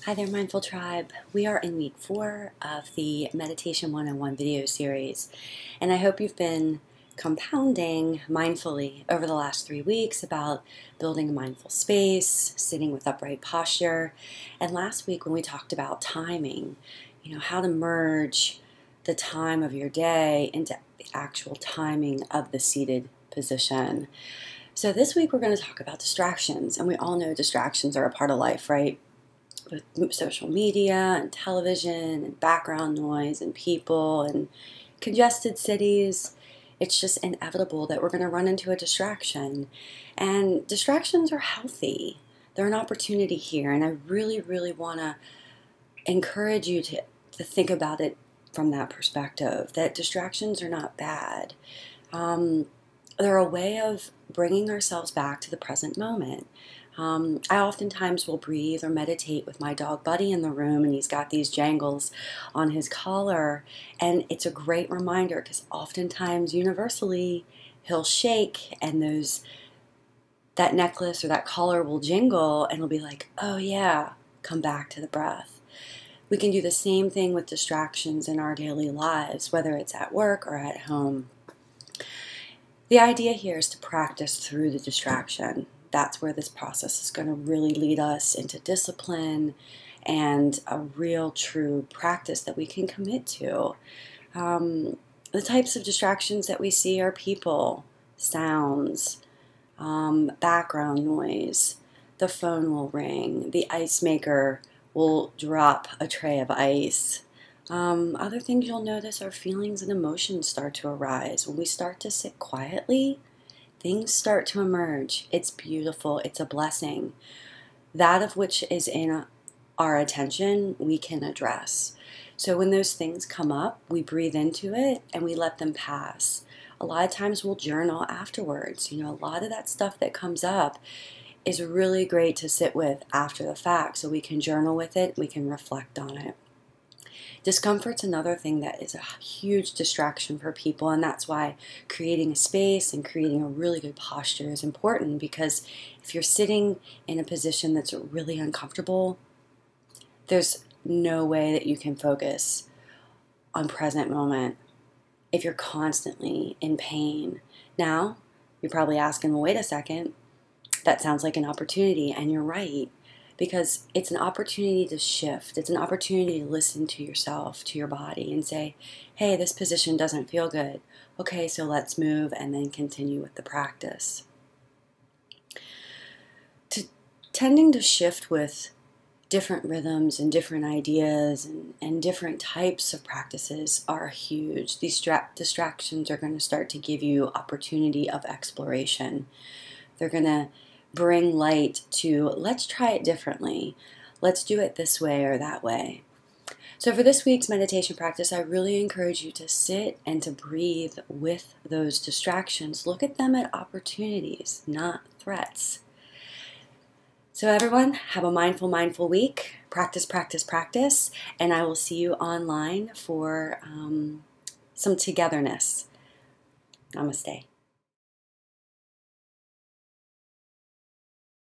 Hi there, Mindful Tribe. We are in week 4 of the Meditation 101 video series, and I hope you've been compounding mindfully over the last 3 weeks about building a mindful space, sitting with upright posture, and last week when we talked about timing, how to merge the time of your day into the actual timing of the seated position. So this week we're going to talk about distractions, and we all know distractions are a part of life, right? With social media and television and background noise and people and congested cities, it's just inevitable that we're going to run into a distraction. And distractions are healthy. They're an opportunity here, and I really, really want to encourage you to think about it from that perspective, that distractions are not bad. They're a way of bringing ourselves back to the present moment. I oftentimes will breathe or meditate with my dog Buddy in the room, and he's got these jangles on his collar, and it's a great reminder because oftentimes universally he'll shake and that necklace or that collar will jingle, and he'll be like, oh yeah, come back to the breath. We can do the same thing with distractions in our daily lives, whether it's at work or at home. The idea here is to practice through the distraction. That's where this process is going to really lead us into discipline and a real true practice that we can commit to. The types of distractions that we see are people, sounds, background noise. The phone will ring. The ice maker will drop a tray of ice. Other things you'll notice are feelings and emotions start to arise. When we start to sit quietly, things start to emerge. It's beautiful. It's a blessing. That of which is in our attention, we can address. So when those things come up, we breathe into it and we let them pass. A lot of times we'll journal afterwards. A lot of that stuff that comes up is really great to sit with after the fact, so we can journal with it, we can reflect on it. Discomfort's another thing that is a huge distraction for people, and that's why creating a space and creating a really good posture is important, because if you're sitting in a position that's really uncomfortable, there's no way that you can focus on present moment if you're constantly in pain. Now, you're probably asking, well, wait a second, that sounds like an opportunity, and you're right. Because it's an opportunity to shift. It's an opportunity to listen to yourself, to your body, and say, hey, this position doesn't feel good. Okay, so let's move and then continue with the practice. Tending to shift with different rhythms and different ideas and different types of practices are huge. These distractions are going to start to give you opportunity of exploration. They're going to bring light to, let's try it differently. Let's do it this way or that way. So for this week's meditation practice, I really encourage you to sit and to breathe with those distractions. Look at them as opportunities, not threats. So everyone, have a mindful week. Practice, practice, practice. And I will see you online for some togetherness. Namaste.